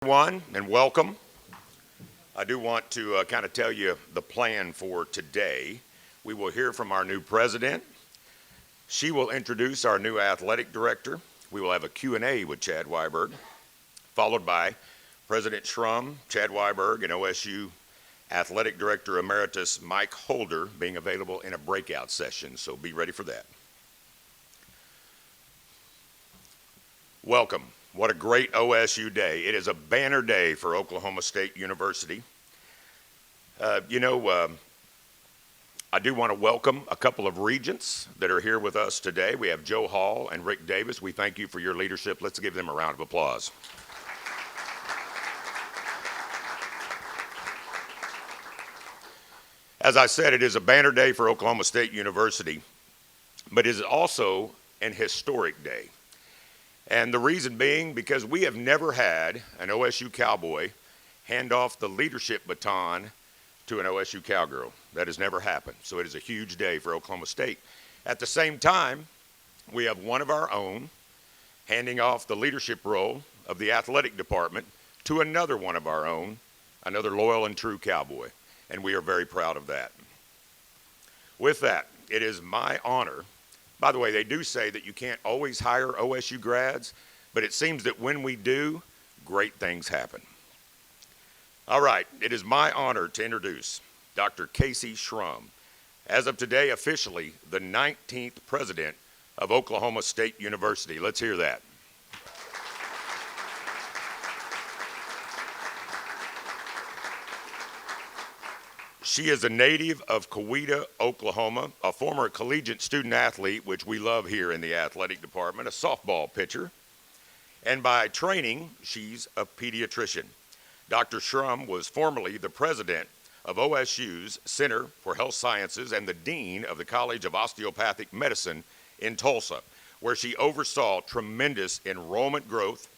Everyone, and welcome. I do want to kind of tell you the plan for today. We will hear from our new president. She will introduce our new athletic director. We will have a Q&A with Chad Weiberg, followed by President Schrum, Chad Weiberg, and OSU Athletic Director Emeritus Mike Holder being available in a breakout session, so be ready for that. Welcome. What a great OSU day. It is a banner day for Oklahoma State University. I do want to welcome a couple of regents that are here with us today. We have Joe Hall and Rick Davis. We thank you for your leadership. Let's give them a round of applause. As I said, it is a banner day for Oklahoma State University, but it is also an historic day. And the reason being because we have never had an OSU Cowboy hand off the leadership baton to an OSU Cowgirl. That has never happened. So it is a huge day for Oklahoma State. At the same time, we have one of our own handing off the leadership role of the athletic department to another one of our own, another loyal and true Cowboy. And we are very proud of that. With that, it is my honor. By the way, they do say that you can't always hire OSU grads, but it seems that when we do, great things happen. All right, it is my honor to introduce Dr. Casey Schrum, as of today officially the 19th president of Oklahoma State University. Let's hear that. She is a native of Coweta, Oklahoma, a former collegiate student athlete, which we love here in the athletic department, a softball pitcher, and by training, she's a pediatrician. Dr. Schrum was formerly the president of OSU's Center for Health Sciences and the dean of the College of Osteopathic Medicine in Tulsa, where she oversaw tremendous enrollment growth,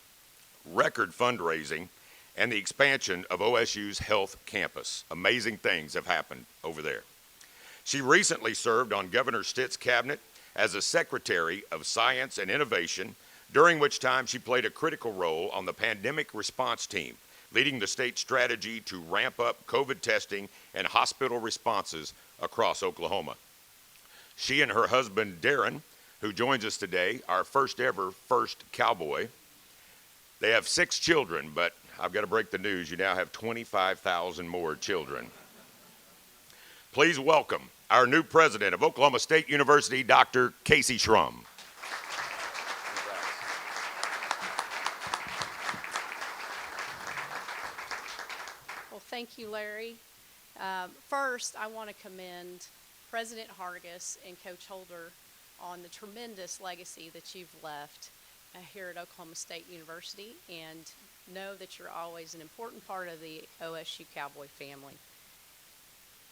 record fundraising, and the expansion of OSU's health campus. Amazing things have happened over there. She recently served on Governor Stitt's cabinet as a Secretary of Science and Innovation, during which time she played a critical role on the pandemic response team, leading the state strategy to ramp up COVID testing and hospital responses across Oklahoma. She and her husband, Darren, who joins us today, our first Cowboy, they have 6 children, but I've got to break the news. You now have 25,000 more children. Please welcome our new president of Oklahoma State University, Dr. Casey Schrum. Well, thank you, Larry. First, I want to commend President Hargis and Coach Holder on the tremendous legacy that you've left here at Oklahoma State University, and know that you're always an important part of the OSU Cowboy family.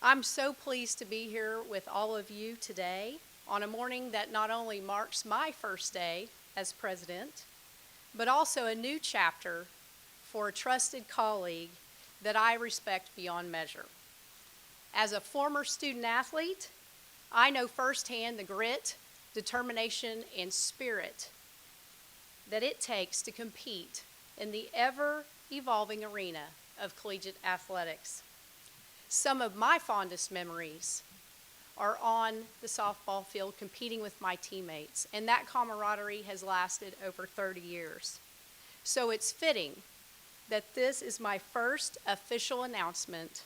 I'm so pleased to be here with all of you today on a morning that not only marks my first day as president, but also a new chapter for a trusted colleague that I respect beyond measure. As a former student athlete, I know firsthand the grit, determination, and spirit that it takes to compete in the ever-evolving arena of collegiate athletics. Some of my fondest memories are on the softball field competing with my teammates, and that camaraderie has lasted over 30 years. So it's fitting that this is my first official announcement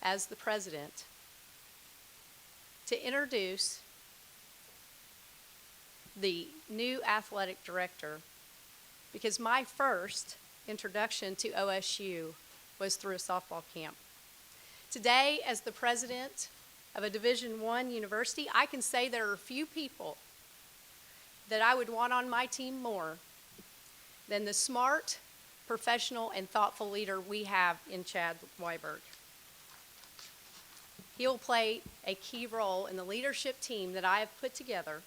as the president to introduce the new athletic director, because my first introduction to OSU was through a softball camp. Today, as the president of a Division I university, I can say there are few people that I would want on my team more than the smart, professional, and thoughtful leader we have in Chad Weiberg. He will play a key role in the leadership team that I have put together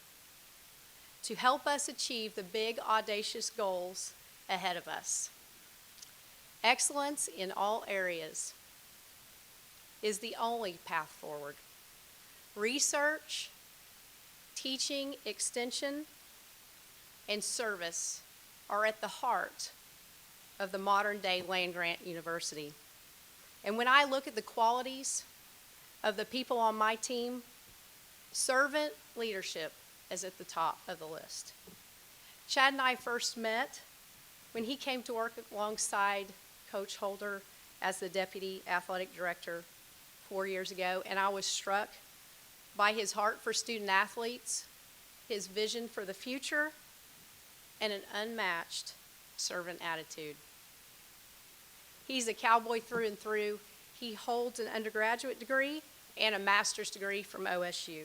to help us achieve the big, audacious goals ahead of us. Excellence in all areas is the only path forward. Research, teaching, extension, and service are at the heart of the modern-day land-grant university. And when I look at the qualities of the people on my team, servant leadership is at the top of the list. Chad and I first met when he came to work alongside Coach Holder as the Deputy Athletic Director 4 years ago, and I was struck by his heart for student athletes, his vision for the future, and an unmatched servant attitude. He's a cowboy through and through. He holds an undergraduate degree and a master's degree from OSU.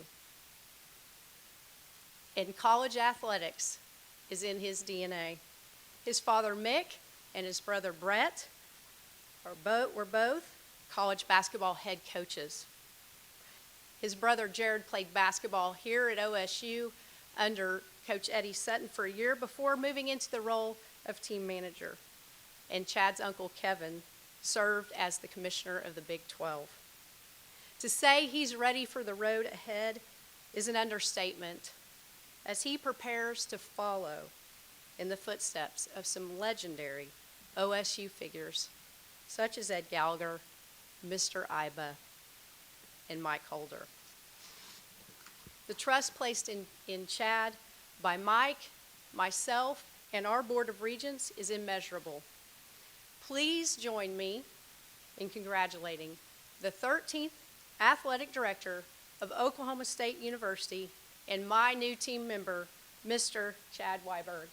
And college athletics is in his DNA. His father, Mick, and his brother, Brett, were both college basketball head coaches. His brother, Jared, played basketball here at OSU under Coach Eddie Sutton for a year before moving into the role of team manager. And Chad's uncle, Kevin, served as the commissioner of the Big 12. To say he's ready for the road ahead is an understatement, as he prepares to follow in the footsteps of some legendary OSU figures, such as Ed Gallagher, Mr. Iba, and Mike Holder. The trust placed in Chad by Mike, myself, and our Board of Regents is immeasurable. Please join me in congratulating the 13th Athletic Director of Oklahoma State University and my new team member, Mr. Chad Weiberg.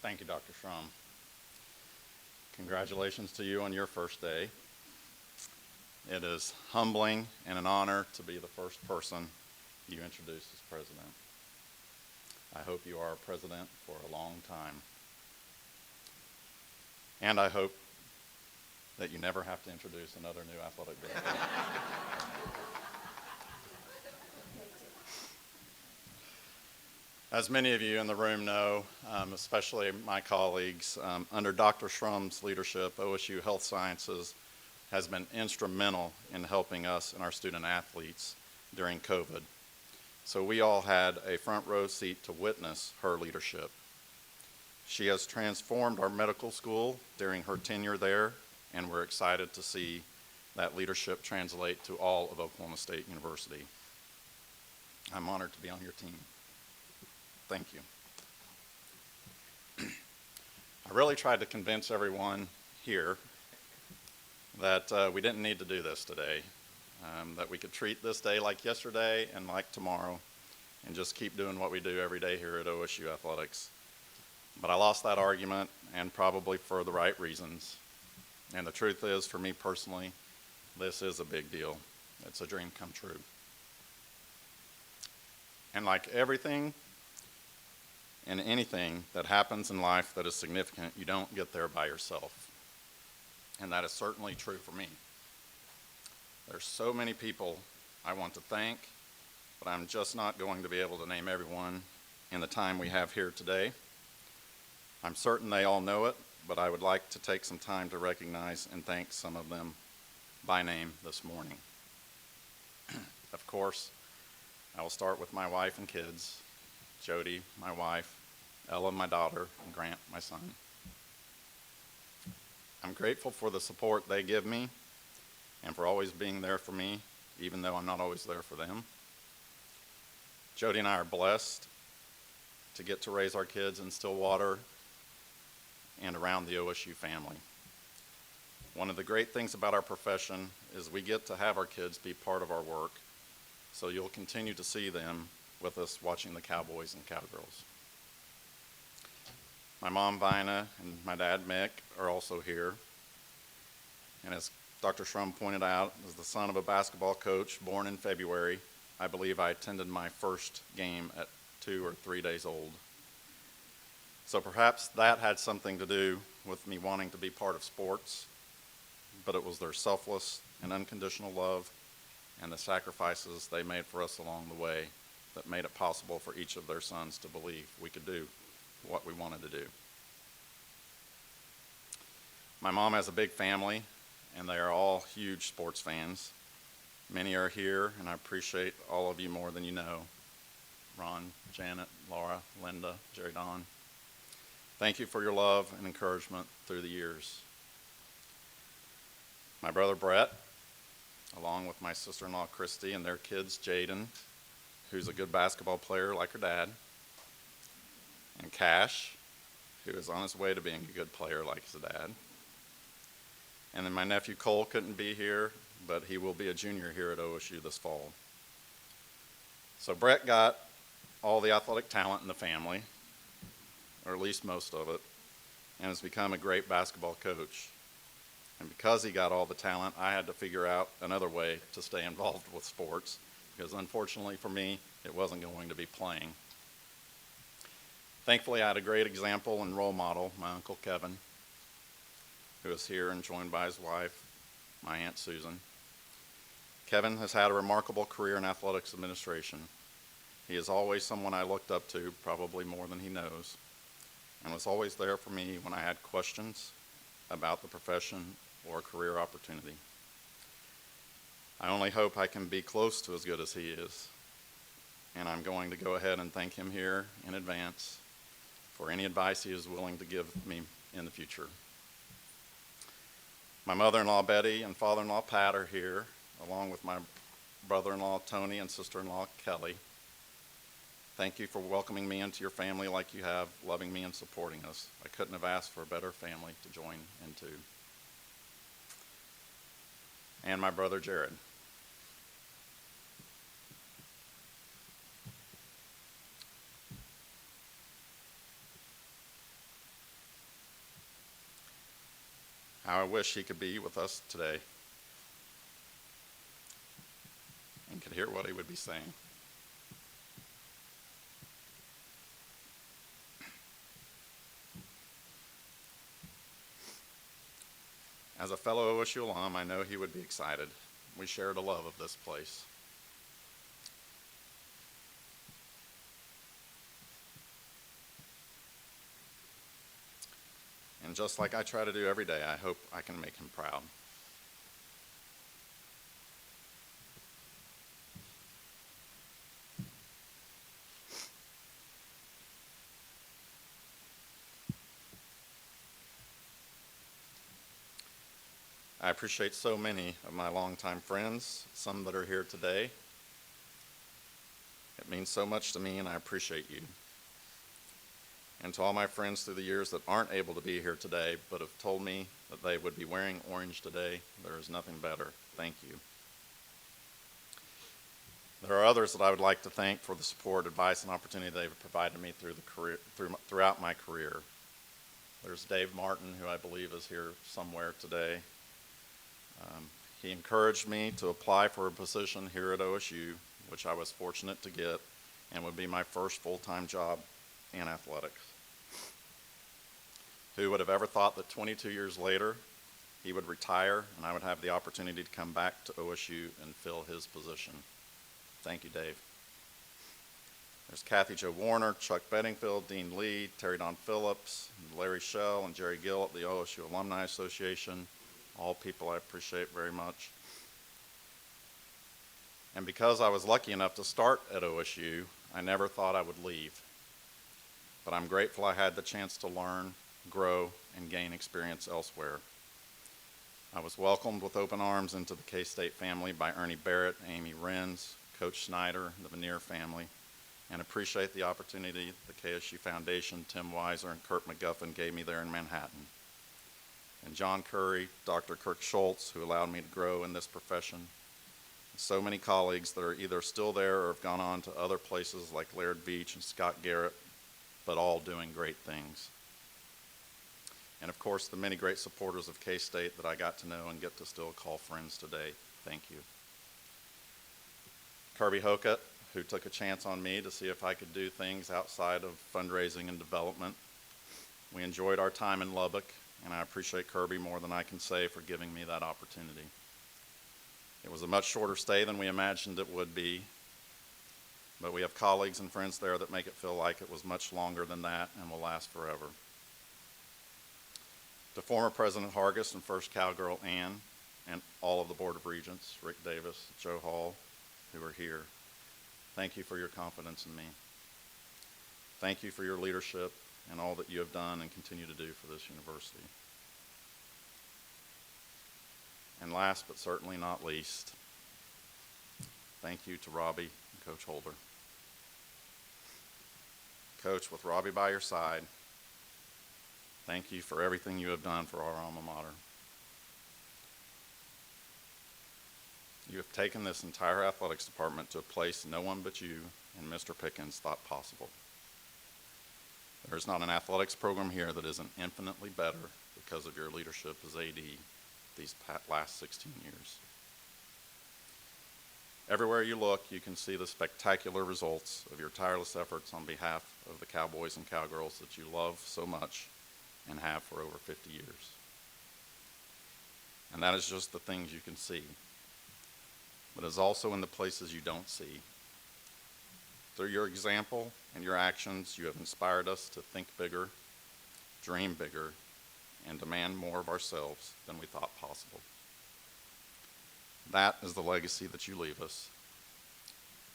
Thank you, Dr. Schramm. Congratulations to you on your first day. It is humbling and an honor to be the first person you introduce as president. I hope you are president for a long time. And I hope that you never have to introduce another new athletic director. As many of you in the room know, especially my colleagues, under Dr. Schramm's leadership, OSU Health Sciences has been instrumental in helping us and our student athletes during COVID. So we all had a front row seat to witness her leadership. She has transformed our medical school during her tenure there, and we're excited to see that leadership translate to all of Oklahoma State University. I'm honored to be on your team. Thank you. I really tried to convince everyone here that we didn't need to do this today, that we could treat this day like yesterday and like tomorrow and just keep doing what we do every day here at OSU Athletics. But I lost that argument, and probably for the right reasons. And the truth is, for me personally, this is a big deal. It's a dream come true. And like everything and anything that happens in life that is significant, you don't get there by yourself. And that is certainly true for me. There's so many people I want to thank, but I'm just not going to be able to name everyone in the time we have here today. I'm certain they all know it, but I would like to take some time to recognize and thank some of them by name this morning. Of course, I will start with my wife and kids, Jody, my wife, Ella, my daughter, and Grant, my son. I'm grateful for the support they give me and for always being there for me, even though I'm not always there for them. Jody and I are blessed to get to raise our kids in Stillwater and around the OSU family. One of the great things about our profession is we get to have our kids be part of our work, so you'll continue to see them with us watching the Cowboys and Cowgirls. My mom, Vina, and my dad, Mick, are also here. And as Dr. Schramm pointed out, as the son of a basketball coach born in February, I believe I attended my first game at 2 or 3 days old. So perhaps that had something to do with me wanting to be part of sports, but it was their selfless and unconditional love and the sacrifices they made for us along the way that made it possible for each of their sons to believe we could do what we wanted to do. My mom has a big family, and they are all huge sports fans. Many are here, and I appreciate all of you more than you know. Ron, Janet, Laura, Linda, Jerry Don. Thank you for your love and encouragement through the years. My brother Brett, along with my sister-in-law Christy and their kids Jaden, who's a good basketball player like her dad, and Cash, who is on his way to being a good player like his dad. And then my nephew Cole couldn't be here, but he will be a junior here at OSU this fall. So Brett got all the athletic talent in the family, or at least most of it, and has become a great basketball coach. And because he got all the talent, I had to figure out another way to stay involved with sports, because unfortunately for me, it wasn't going to be playing. Thankfully, I had a great example and role model, my Uncle Kevin, who is here and joined by his wife, my Aunt Susan. Kevin has had a remarkable career in athletics administration. He is always someone I looked up to, probably more than he knows, and was always there for me when I had questions about the profession or career opportunity. I only hope I can be close to as good as he is, and I'm going to go ahead and thank him here in advance for any advice he is willing to give me in the future. My mother-in-law Betty and father-in-law Pat are here, along with my brother-in-law Tony and sister-in-law Kelly. Thank you for welcoming me into your family like you have, loving me and supporting us. I couldn't have asked for a better family to join into. And my brother Jared. How I wish he could be with us today and could hear what he would be saying. As a fellow OSU alum, I know he would be excited. We shared a love of this place. And just like I try to do every day, I hope I can make him proud. I appreciate so many of my longtime friends, some that are here today. It means so much to me, and I appreciate you. And to all my friends through the years that aren't able to be here today, but have told me that they would be wearing orange today, there is nothing better. Thank you. There are others that I would like to thank for the support, advice, and opportunity they've provided me throughout my career. There's Dave Martin, who I believe is here somewhere today. He encouraged me to apply for a position here at OSU, which I was fortunate to get, and would be my first full-time job in athletics. Who would have ever thought that 22 years later, he would retire and I would have the opportunity to come back to OSU and fill his position. Thank you, Dave. There's Kathy Jo Warner, Chuck Bedingfield, Dean Lee, Terry Don Phillips, Larry Schell, and Jerry Gill at the OSU Alumni Association. All people I appreciate very much. And because I was lucky enough to start at OSU, I never thought I would leave. But I'm grateful I had the chance to learn, grow, and gain experience elsewhere. I was welcomed with open arms into the K-State family by Ernie Barrett, Amy Renz, Coach Snyder, the Veneer family, and appreciate the opportunity the KSU Foundation, Tim Weiser, and Kurt McGuffin gave me there in Manhattan. And John Curry, Dr. Kirk Schultz, who allowed me to grow in this profession. So many colleagues that are either still there or have gone on to other places like Laird Beach and Scott Garrett, but all doing great things. And of course, the many great supporters of K-State that I got to know and get to still call friends today. Thank you. Kirby Hokett, who took a chance on me to see if I could do things outside of fundraising and development. We enjoyed our time in Lubbock, and I appreciate Kirby more than I can say for giving me that opportunity. It was a much shorter stay than we imagined it would be, but we have colleagues and friends there that make it feel like it was much longer than that and will last forever. To former President Hargis and First Cowgirl Ann, and all of the Board of Regents, Rick Davis, Joe Hall, who are here, thank you for your confidence in me. Thank you for your leadership and all that you have done and continue to do for this university. And last but certainly not least, thank you to Robbie and Coach Holder. Coach, with Robbie by your side, thank you for everything you have done for our alma mater. You have taken this entire athletics department to a place no one but you and Mr. Pickens thought possible. There is not an athletics program here that isn't infinitely better because of your leadership as AD these last 16 years. Everywhere you look, you can see the spectacular results of your tireless efforts on behalf of the Cowboys and Cowgirls that you love so much and have for over 50 years. And that is just the things you can see, but it's also in the places you don't see. Through your example and your actions, you have inspired us to think bigger, dream bigger, and demand more of ourselves than we thought possible. That is the legacy that you leave us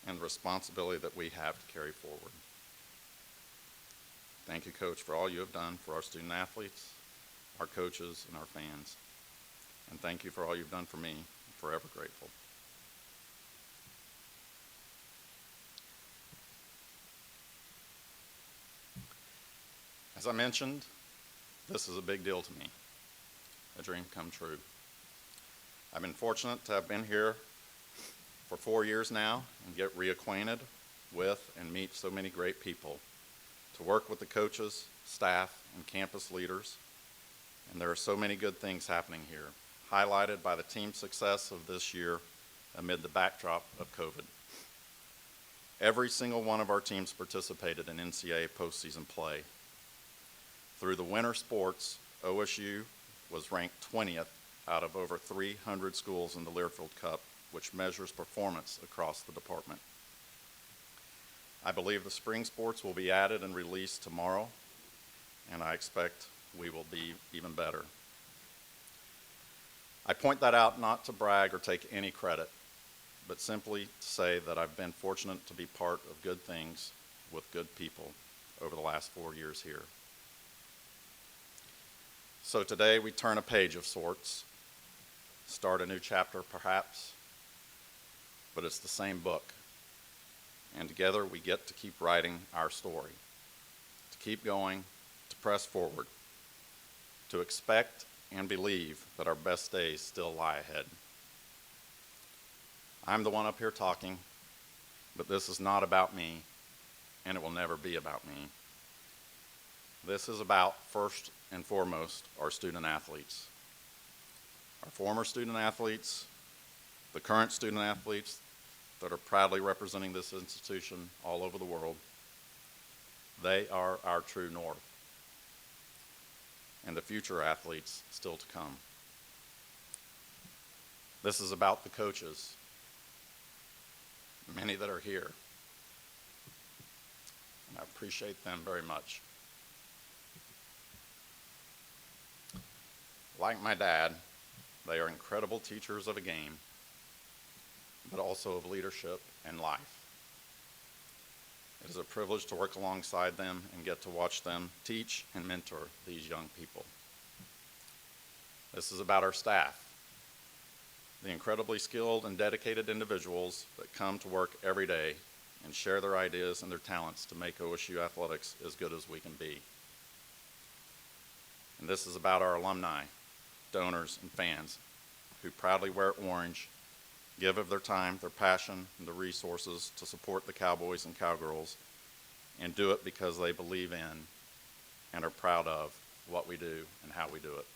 and the responsibility that we have to carry forward. Thank you, Coach, for all you have done for our student athletes, our coaches, and our fans. And thank you for all you've done for me. I'm forever grateful. As I mentioned, this is a big deal to me, a dream come true. I've been fortunate to have been here for 4 years now and get reacquainted with and meet so many great people, to work with the coaches, staff, and campus leaders. And there are so many good things happening here, highlighted by the team's success of this year amid the backdrop of COVID. Every single one of our teams participated in NCAA postseason play. Through the winter sports, OSU was ranked 20th out of over 300 schools in the Learfield Cup, which measures performance across the department. I believe the spring sports will be added and released tomorrow, and I expect we will be even better. I point that out not to brag or take any credit, but simply to say that I've been fortunate to be part of good things with good people over the last 4 years here. So today we turn a page of sorts, start a new chapter perhaps, but it's the same book. And together we get to keep writing our story, to keep going, to press forward, to expect and believe that our best days still lie ahead. I'm the one up here talking, but this is not about me, and it will never be about me. This is about, first and foremost, our student athletes. Our former student athletes, the current student athletes that are proudly representing this institution all over the world. They are our true north, and the future athletes still to come. This is about the coaches, many that are here, and I appreciate them very much. Like my dad, they are incredible teachers of a game, but also of leadership and life. It is a privilege to work alongside them and get to watch them teach and mentor these young people. This is about our staff, the incredibly skilled and dedicated individuals that come to work every day and share their ideas and their talents to make OSU athletics as good as we can be. And this is about our alumni, donors, and fans who proudly wear orange, give of their time, their passion, and the resources to support the Cowboys and Cowgirls, and do it because they believe in and are proud of what we do and how we do it.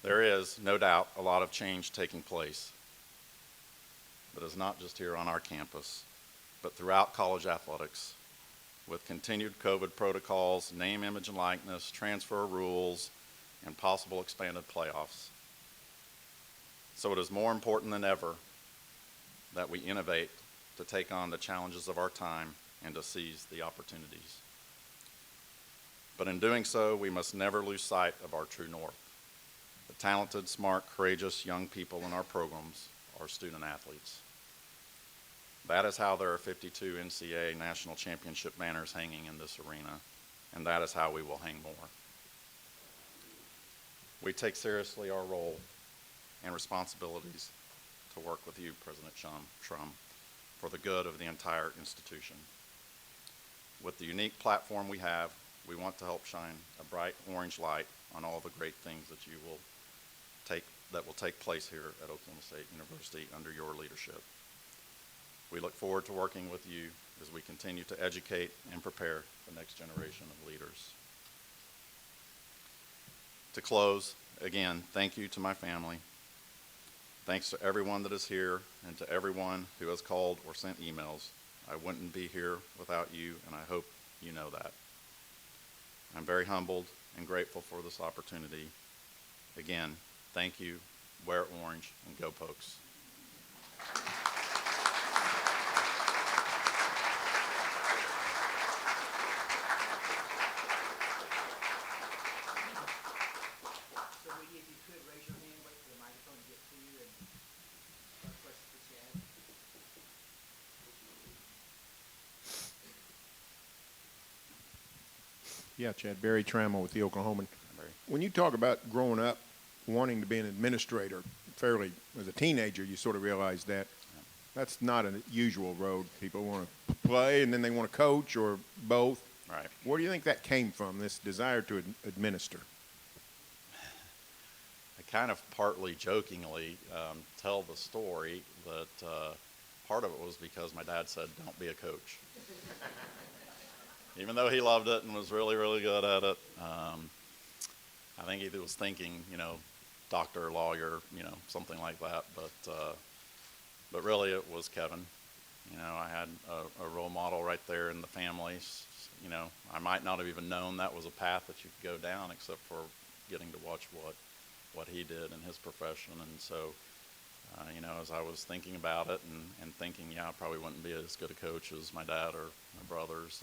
There is, no doubt, a lot of change taking place, but it's not just here on our campus, but throughout college athletics, with continued COVID protocols, name, image, and likeness, transfer rules, and possible expanded playoffs. So it is more important than ever that we innovate to take on the challenges of our time and to seize the opportunities. But in doing so, we must never lose sight of our true north. The talented, smart, courageous young people in our programs are student athletes. That is how there are 52 NCAA national championship banners hanging in this arena, and that is how we will hang more. We take seriously our role and responsibilities to work with you, President Shrum, for the good of the entire institution. With the unique platform we have, we want to help shine a bright orange light on all the great things that will take place here at Oklahoma State University under your leadership. We look forward to working with you as we continue to educate and prepare the next generation of leaders. To close, again, thank you to my family. Thanks to everyone that is here and to everyone who has called or sent emails. I wouldn't be here without you, and I hope you know that. I'm very humbled and grateful for this opportunity. Again, thank you, wear orange, and go Pokes. If you could raise your hand, wait for the microphone to get to you, and start questions for Chad. Yeah, Chad, Barry Trammell with the Oklahoman. Barry. When you talk about growing up, wanting to be an administrator, fairly as a teenager, you sort of realize that that's not a usual road. People want to play and then they want to coach or both. Right. Where do you think that came from, this desire to administer? I kind of partly jokingly tell the story that part of it was because my dad said, don't be a coach. Even though he loved it and was really, really good at it, I think he was thinking, doctor, lawyer, something like that. But really it was Kevin. I had a role model right there in the family. I might not have even known that was a path that you could go down except for getting to watch what he did in his profession. And so, as I was thinking about it and thinking, I probably wouldn't be as good a coach as my dad or my brothers,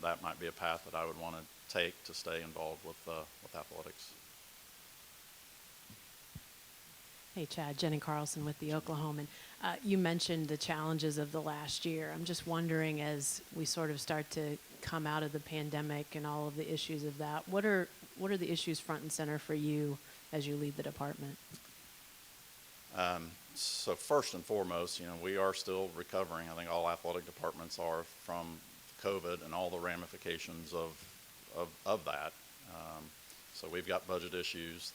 that might be a path that I would want to take to stay involved with athletics. Hey, Chad, Jenny Carlson with the Oklahoman. You mentioned the challenges of the last year. I'm just wondering, as we sort of start to come out of the pandemic and all of the issues of that, what are the issues front and center for you as you lead the department? So first and foremost, we are still recovering. I think all athletic departments are from COVID and all the ramifications of that. So we've got budget issues,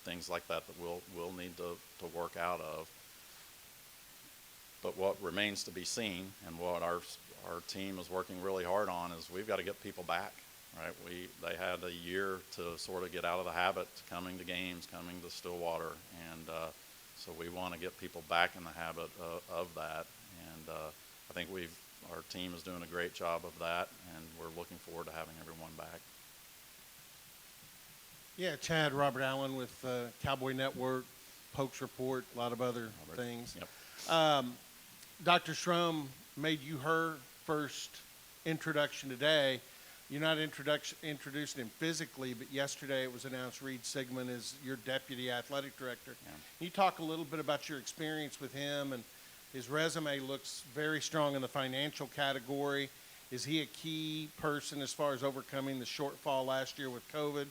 things like that we'll need to work out of. But what remains to be seen, and what our team is working really hard on, is we've got to get people back. Right? They had a year to sort of get out of the habit, coming to games, coming to Stillwater, and so we want to get people back in the habit of that. And I think our team is doing a great job of that, and we're looking forward to having everyone back. Yeah, Chad, Robert Allen with Cowboy Network, Pokes Report, a lot of other things. Yep. Dr. Shrum made you her first introduction today. You're not introducing him physically, but yesterday it was announced Reed Sigmund is your deputy athletic director. Yeah. Can you talk a little bit about your experience with him? And his resume looks very strong in the financial category. Is he a key person as far as overcoming the shortfall last year with COVID?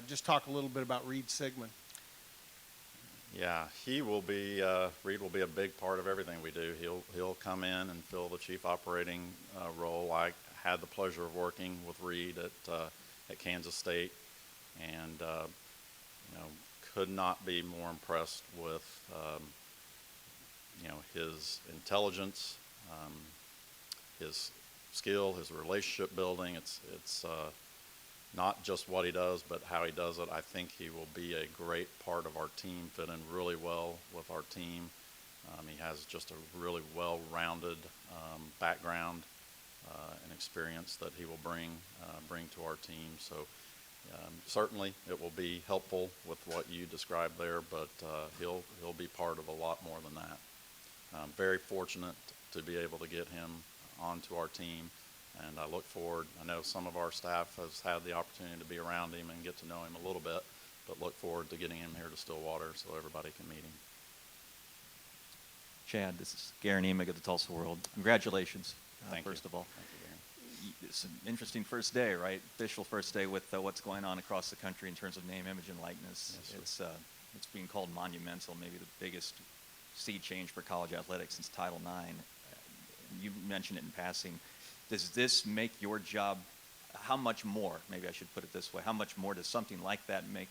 Just talk a little bit about Reed Sigmund. Yeah, Reed will be a big part of everything we do. He'll come in and fill the chief operating role. I had the pleasure of working with Reed at Kansas State, and could not be more impressed with his intelligence, his skill, his relationship building. It's not just what he does, but how he does it. I think he will be a great part of our team, fit in really well with our team. He has just a really well-rounded background and experience that he will bring to our team. So certainly it will be helpful with what you described there, but he'll be part of a lot more than that. Very fortunate to be able to get him onto our team And I look forward, I know some of our staff has had the opportunity to be around him and get to know him a little bit, but look forward to getting him here to Stillwater so everybody can meet him. Chad, this is Garen Emig of the Tulsa World. Congratulations, Thank you. first of all. Thank you, Darren. It's an interesting first day, right? Official first day with what's going on across the country in terms of name, image, and likeness. Yes, sir. It's being called monumental, maybe the biggest sea change for college athletics since Title IX. You mentioned it in passing. Does this make your job, how much more, maybe I should put it this way, how much more does something like that make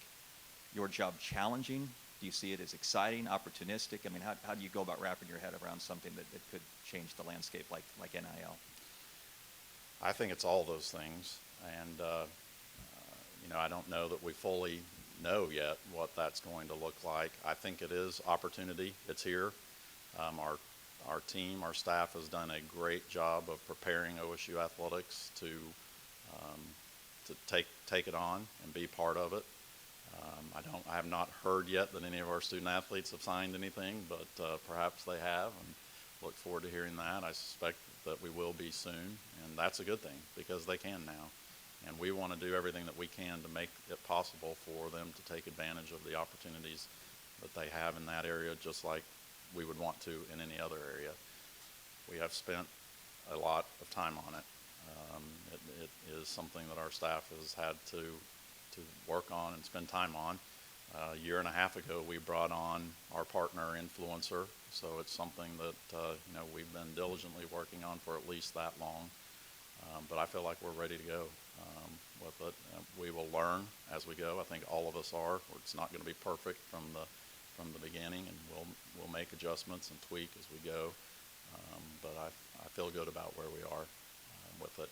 your job challenging? Do you see it as exciting, opportunistic? I mean, how do you go about wrapping your head around something that could change the landscape like NIL? I think it's all those things, and I don't know that we fully know yet what that's going to look like. I think it is opportunity. It's here. Our team, our staff has done a great job of preparing OSU athletics to take it on and be part of it. I have not heard yet that any of our student athletes have signed anything, but perhaps they have, and look forward to hearing that. I suspect that we will be soon, and that's a good thing because they can now. And we want to do everything that we can to make it possible for them to take advantage of the opportunities that they have in that area, just like we would want to in any other area. We have spent a lot of time on it. It is something that our staff has had to work on and spend time on. A year and a half ago, we brought on our partner influencer, so it's something that we've been diligently working on for at least that long. But I feel like we're ready to go with it. We will learn as we go. I think all of us are. It's not going to be perfect from the beginning, and we'll make adjustments and tweak as we go. But I feel good about where we are with it.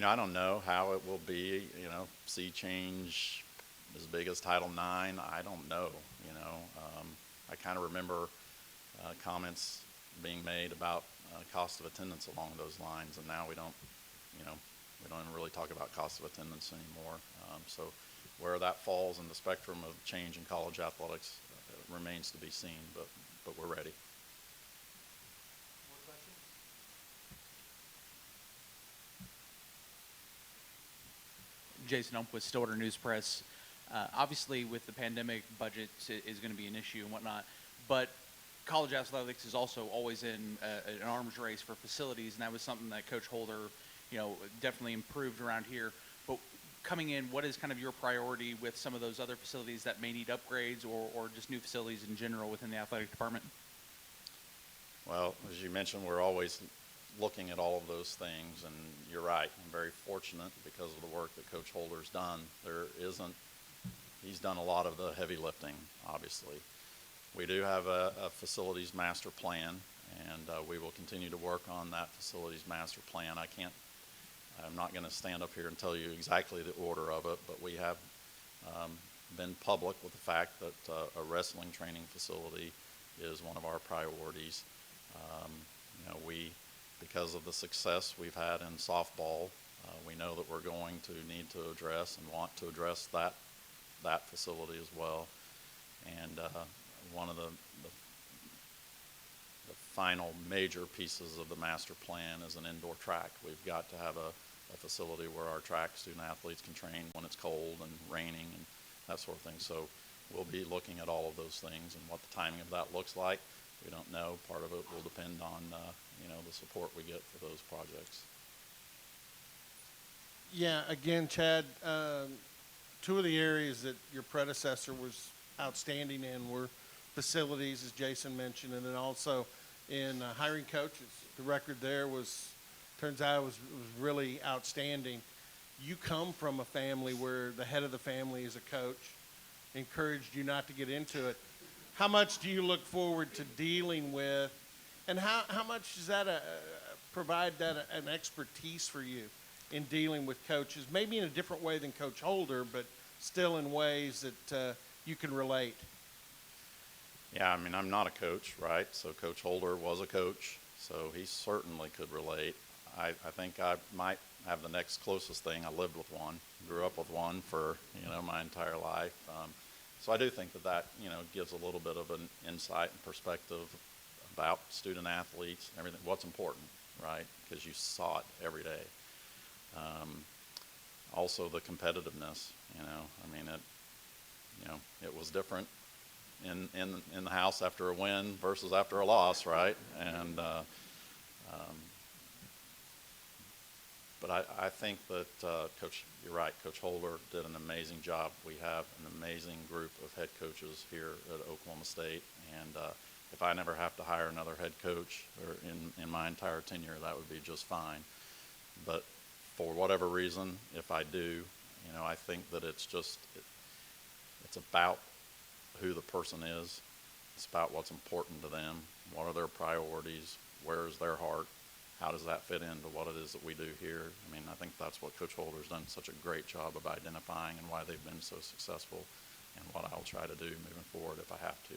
I don't know how it will be. Sea change as big as Title IX. I don't know. I kind of remember comments being made about cost of attendance along those lines, and now we don't even really talk about cost of attendance anymore. So where that falls in the spectrum of change in college athletics remains to be seen, but we're ready. More questions? Jason Ump with Stillwater News Press. Obviously, with the pandemic, budget is going to be an issue and whatnot, but college athletics is also always in an arms race for facilities, and that was something that Coach Holder, definitely improved around here. But coming in, what is kind of your priority with some of those other facilities that may need upgrades or just new facilities in general within the athletic department? Well, as you mentioned, we're always looking at all of those things, and you're right. I'm very fortunate because of the work that Coach Holder's done. He's done a lot of the heavy lifting, obviously. We do have a facilities master plan, and we will continue to work on that facilities master plan. I'm not going to stand up here and tell you exactly the order of it, but we have been public with the fact that a wrestling training facility is one of our priorities. Because of the success we've had in softball, we know that we're going to need to address and want to address that facility as well. And one of the final major pieces of the master plan is an indoor track. We've got to have a facility where our track student athletes can train when it's cold and raining and that sort of thing. So we'll be looking at all of those things, and what the timing of that looks like, we don't know. Part of it will depend on the support we get for those projects. Yeah, again, Chad, two of the areas that your predecessor was outstanding in were facilities, as Jason mentioned, and then also in hiring coaches. The record there turns out was really outstanding. You come from a family where the head of the family is a coach, encouraged you not to get into it. How much do you look forward to dealing with, and how much does that provide an expertise for you in dealing with coaches, maybe in a different way than Coach Holder, but still in ways that you can relate? Yeah, I'm not a coach, right? So Coach Holder was a coach, so he certainly could relate. I think I might have the next closest thing. I lived with one, grew up with one for my entire life. So I do think that gives a little bit of an insight and perspective about student athletes and everything. What's important, right? Because you saw it every day. Also the competitiveness, you know, I mean, it was different in the house after a win versus after a loss, right? And, but I think that, Coach, you're right, Coach Holder did an amazing job. We have an amazing group of head coaches here at Oklahoma State, and if I never have to hire another head coach or in my entire tenure, that would be just fine. But for whatever reason, if I do, you know, I think that it's about who the person is. It's about what's important to them. What are their priorities? Where is their heart? How does that fit into what it is that we do here? I mean, I think that's what Coach Holder's done such a great job of identifying and why they've been so successful, and what I'll try to do moving forward if I have to.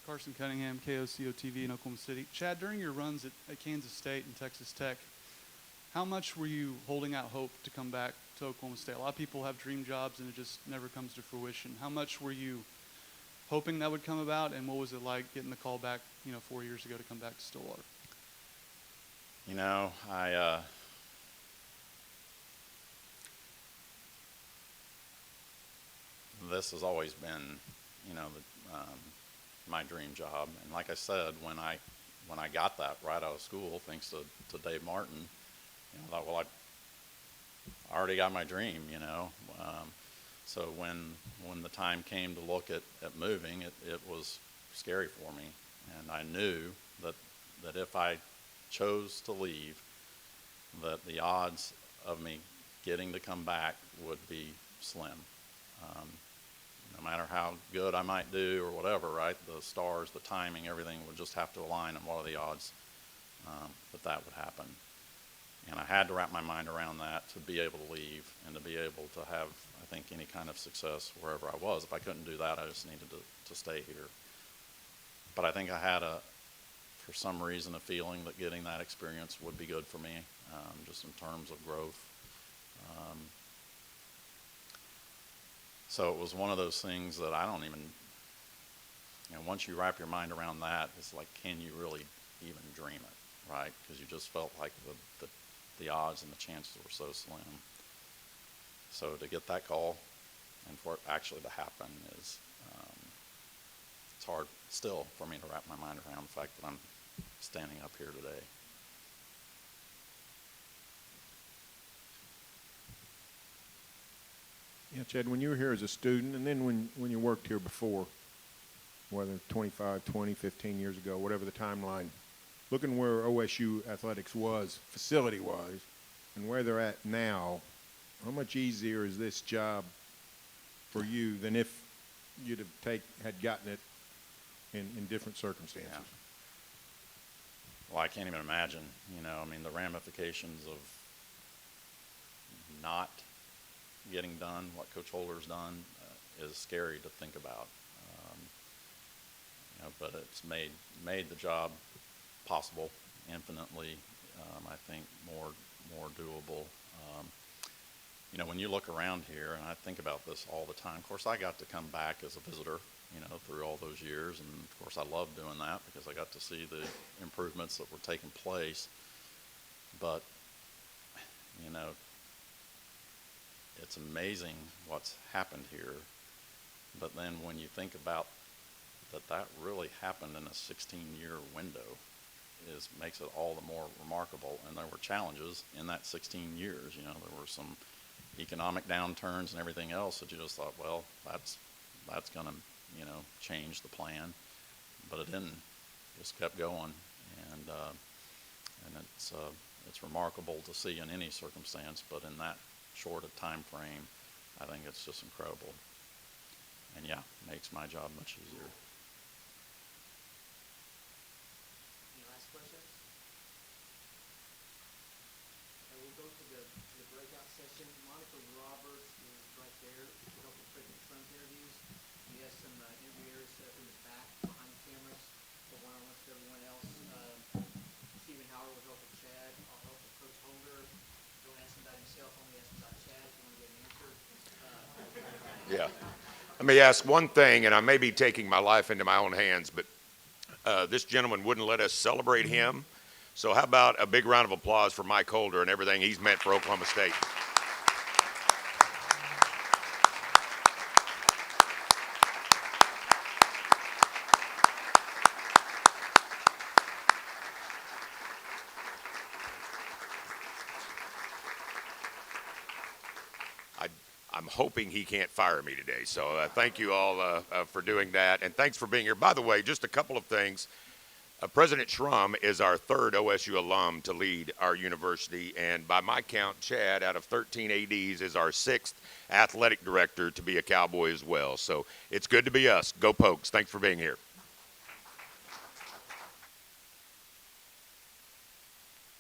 Carson Cunningham, KOCO TV in Oklahoma City. Chad, during your runs at Kansas State and Texas Tech, how much were you holding out hope to come back to Oklahoma State? A lot of people have dream jobs and it just never comes to fruition. How much were you hoping that would come about, and what was it like getting the call back, 4 years ago to come back to Stillwater? You know, this has always been, my dream job. And like I said, when I got that right out of school, thanks to Dave Martin, I thought, well, I already got my dream, So when the time came to look at moving, it was scary for me. And I knew that if I chose to leave, that the odds of me getting to come back would be slim. No matter how good I might do or whatever, right? The stars, the timing, everything would just have to align, and what are the odds that would happen? And I had to wrap my mind around that to be able to leave and to be able to have, I think, any kind of success wherever I was. If I couldn't do that, I just needed to stay here. But I think I had for some reason, a feeling that getting that experience would be good for me, just in terms of growth. So it was one of those things that I don't even, once you wrap your mind around that, it's like, can you really even dream it, right? Because you just felt like the odds and the chances were so slim. So to get that call and for it actually to happen is, it's hard still for me to wrap my mind around the fact that I'm standing up here today. Yeah, Chad, when you were here as a student, and then when you worked here before, whether 25, 20, 15 years ago, whatever the timeline, looking where OSU athletics was, facility-wise, and where they're at now, how much easier is this job for you than if you'd have had gotten it in different circumstances? Yeah. Well, I can't even imagine, the ramifications of not getting done what Coach Holder's done is scary to think about. But it's made the job possible, infinitely, I think, more doable. When you look around here, and I think about this all the time, of course, I got to come back as a visitor, through all those years, and of course, I love doing that because I got to see the improvements that were taking place. But, it's amazing what's happened here. But then when you think about that really happened in a 16-year window, makes it all the more remarkable. And there were challenges in that 16 years. There were some economic downturns and everything else that you just thought, well, that's going to, change the plan. But it didn't. It just kept going. And it's remarkable to see in any circumstance, but in that short a time frame, I think it's just incredible. And yeah, makes my job much easier. Any last questions? And we'll go to the breakout session. Monica Roberts is right there to help with President Trump's interviews. We have some interviewers up in the back behind the cameras for one-on-ones with everyone else. Stephen Howard will help with Chad. I'll help with Coach Holder. Don't ask him about himself, only ask him about Chad if you want to get an answer. Yeah. Let me ask one thing, and I may be taking my life into my own hands, but this gentleman wouldn't let us celebrate him. So how about a big round of applause for Mike Holder and everything he's meant for Oklahoma State? I'm hoping he can't fire me today. So thank you all for doing that. And thanks for being here. By the way, just a couple of things. President Schrum is our third OSU alum to lead our university. And by my count, Chad, out of 13 ADs, is our sixth athletic director to be a Cowboy as well. So it's good to be us. Go Pokes. Thanks for being here.